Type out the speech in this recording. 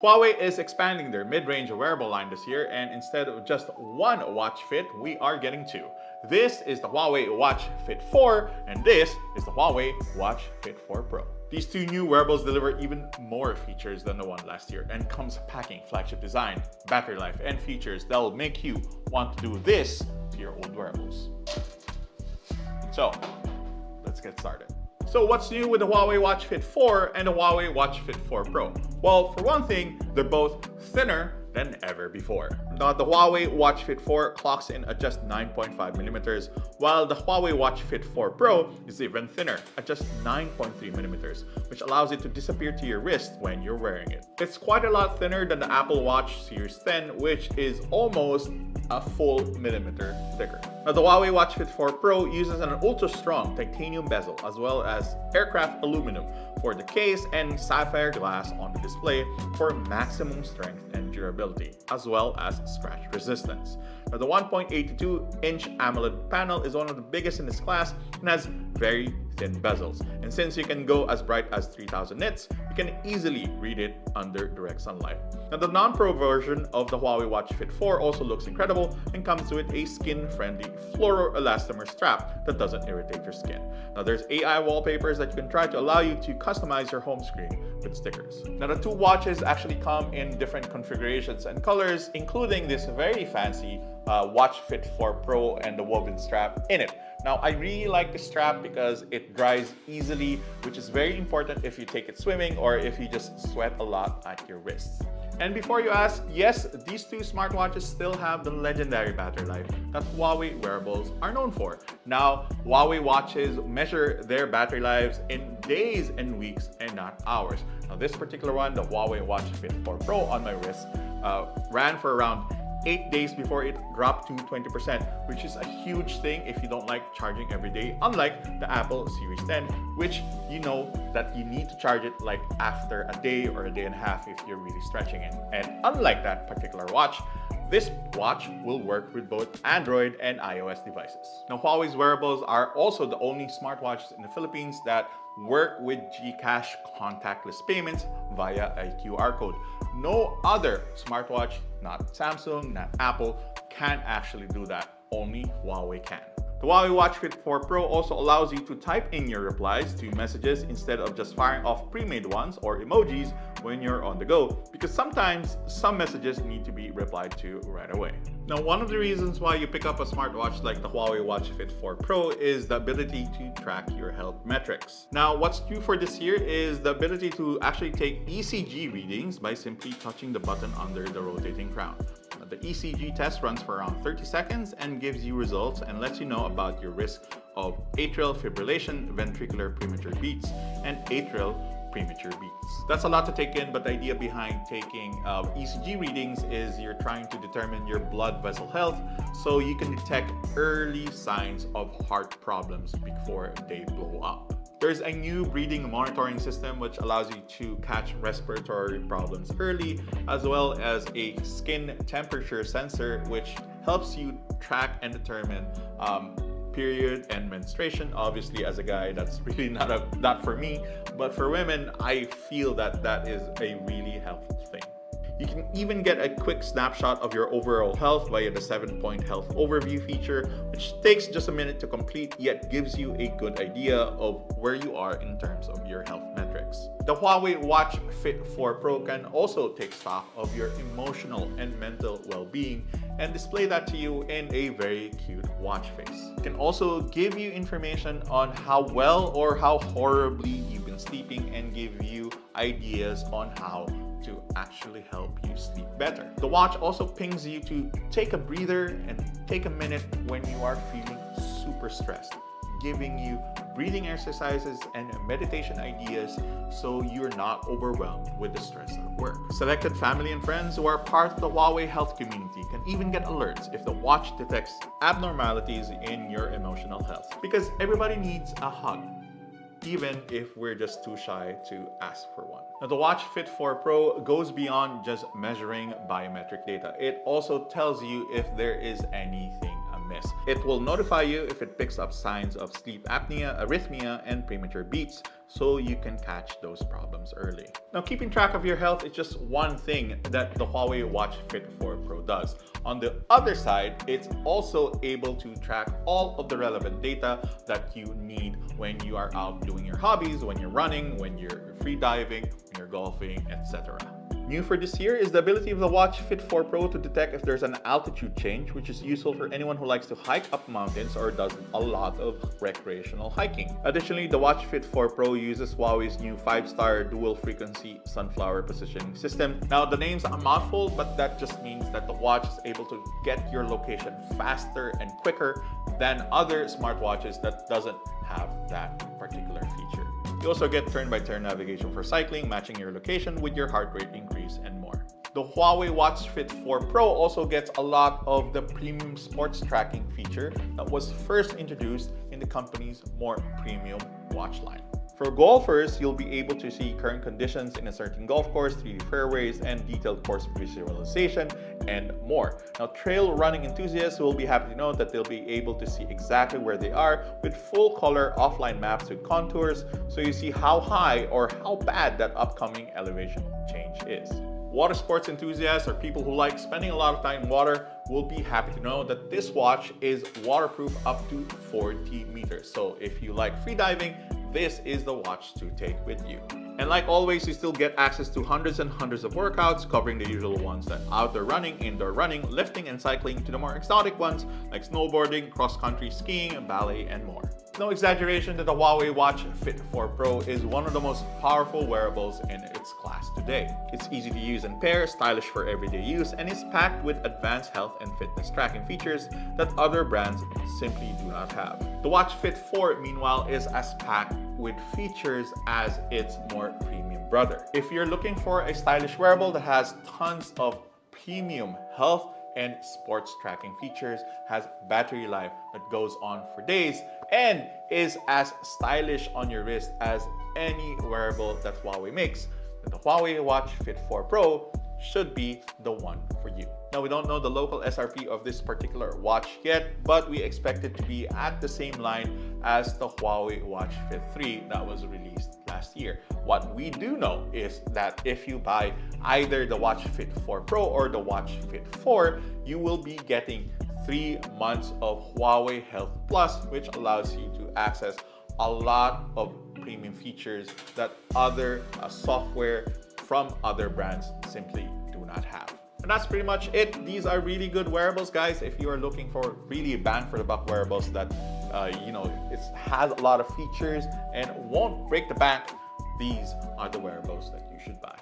Huawei is expanding their mid-range wearable line this year, and instead of just one watch fit, we are getting two. This is the Huawei Watch Fit 4, and this is the Huawei Watch Fit 4 Pro. These two new wearables deliver even more features than the one last year and comes packing flagship design, battery life, and features that will make you want to do this to your old wearables. So, let's get started. So what's new with the Huawei Watch Fit 4 and the Huawei Watch Fit 4 Pro? Well, for one thing, they're both thinner than ever before. Now, the Huawei Watch Fit 4 clocks in at just 9.5 millimeters, while the Huawei Watch Fit 4 Pro is even thinner at just 9.3 millimeters, which allows it to disappear to your wrist when you're wearing it. It's quite a lot thinner than the Apple Watch Series 10, which is almost a full millimeter thicker. Now, the Huawei Watch Fit 4 Pro uses an ultra-strong titanium bezel as well as aircraft aluminum for the case and sapphire glass on the display for maximum strength and durability, as well as scratch resistance. Now, the 1.82-inch AMOLED panel is one of the biggest in this class and has very thin bezels. And since you can go as bright as 3000 nits, you can easily read it under direct sunlight. Now, the non-pro version of the Huawei Watch Fit 4 also looks incredible and comes with a skin-friendly fluoroelastomer strap that doesn't irritate your skin. Now, there's AI wallpapers that you can try to allow you to customize your home screen with stickers. Now, the two watches actually come in different configurations and colors, including this very fancy Watch Fit 4 Pro and the woven strap in it. Now, I really like the strap because it dries easily, which is very important if you take it swimming or if you just sweat a lot at your wrists. And before you ask, yes, these two smartwatches still have the legendary battery life that Huawei wearables are known for. Now, Huawei watches measure their battery lives in days and weeks and not hours. Now, this particular one, the Huawei Watch Fit 4 Pro on my wrist, ran for around 8 days before it dropped to 20%, which is a huge thing if you don't like charging every day, unlike the Apple Series 10, which you know that you need to charge it like after a day or a day and a half if you're really stretching it. And unlike that particular watch, this watch will work with both Android and iOS devices. Now, Huawei's wearables are also the only smartwatches in the Philippines that work with GCash contactless payments via a QR code. No other smartwatch, not Samsung, not Apple, can actually do that. Only Huawei can. The Huawei Watch Fit 4 Pro also allows you to type in your replies to messages instead of just firing off pre-made ones or emojis when you're on the go, because sometimes some messages need to be replied to right away. Now, one of the reasons why you pick up a smartwatch like the Huawei Watch Fit 4 Pro is the ability to track your health metrics. Now, what's new for this year is the ability to actually take ECG readings by simply touching the button under the rotating crown. The ECG test runs for around 30 seconds and gives you results and lets you know about your risk of atrial fibrillation, ventricular premature beats, and atrial premature beats. That's a lot to take in, but the idea behind taking ECG readings is you're trying to determine your blood vessel health so you can detect early signs of heart problems before they blow up. There's a new breathing monitoring system which allows you to catch respiratory problems early, as well as a skin temperature sensor which helps you track and determine period and menstruation. Obviously, as a guy, that's really not for me, but for women, I feel that that is a really helpful thing. You can even get a quick snapshot of your overall health via the 7-point health overview feature, which takes just a minute to complete, yet gives you a good idea of where you are in terms of your health metrics. The Huawei Watch Fit 4 Pro can also take stock of your emotional and mental well-being and display that to you in a very cute watch face. It can also give you information on how well or how horribly you've been sleeping and give you ideas on how to actually help you sleep better. The watch also pings you to take a breather and take a minute when you are feeling super stressed, giving you breathing exercises and meditation ideas so you're not overwhelmed with the stress at work. Selected family and friends who are part of the Huawei Health community can even get alerts if the watch detects abnormalities in your emotional health, because everybody needs a hug, even if we're just too shy to ask for one. Now, the Watch Fit 4 Pro goes beyond just measuring biometric data. It also tells you if there is anything amiss miss. It will notify you if it picks up signs of sleep apnea, arrhythmia, and premature beats, so you can catch those problems early. Now, keeping track of your health is just one thing that the Huawei Watch Fit 4 Pro does. On the other side, it's also able to track all of the relevant data that you need when you are out doing your hobbies, when you're running, when you're free diving, when you're golfing, etc. New for this year is the ability of the Watch Fit 4 Pro to detect if there's an altitude change, which is useful for anyone who likes to hike up mountains or does a lot of recreational hiking. Additionally, the Watch Fit 4 Pro uses Huawei's new 5-star dual-frequency sunflower positioning system. Now, the name's a mouthful, but that just means that the watch is able to get your location faster and quicker than other smartwatches that doesn't have that particular feature. You also get turn-by-turn navigation for cycling, matching your location with your heart rate increase and more. The Huawei Watch Fit 4 Pro also gets a lot of the premium sports tracking feature that was first introduced in the company's more premium watch line. For golfers, you'll be able to see current conditions in a certain golf course, 3D fairways, and detailed course visualization, and more. Now, trail running enthusiasts will be happy to know that they'll be able to see exactly where they are with full color offline maps with contours, so you see how high or how bad that upcoming elevation change is. Water sports enthusiasts or people who like spending a lot of time in water will be happy to know that this watch is waterproof up to 40 meters. So if you like free diving, this is the watch to take with you. And like always, you still get access to hundreds and hundreds of workouts covering the usual ones, that outdoor running, indoor running, lifting and cycling, to the more exotic ones like snowboarding, cross-country skiing, ballet, and more. No exaggeration that the Huawei Watch Fit 4 Pro is one of the most powerful wearables in its class today. It's easy to use and pair, stylish for everyday use, and is packed with advanced health and fitness tracking features that other brands simply do not have. The Watch Fit 4, meanwhile, is as packed with features as its more premium brother. If you're looking for a stylish wearable that has tons of premium health and sports tracking features, has battery life that goes on for days, and is as stylish on your wrist as any wearable that Huawei makes, then the Huawei Watch Fit 4 Pro should be the one for you. Now, we don't know the local SRP of this particular watch yet, but we expect it to be at the same line as the Huawei Watch Fit 3 that was released last year. What we do know is that if you buy either the Watch Fit 4 Pro or the Watch Fit 4, you will be getting 3 months of Huawei Health Plus, which allows you to access a lot of premium features that other software from other brands simply do not have. And that's pretty much it. These are really good wearables, guys. If you are looking for really bang for the buck wearables that it has a lot of features and won't break the bank, these are the wearables that you should buy.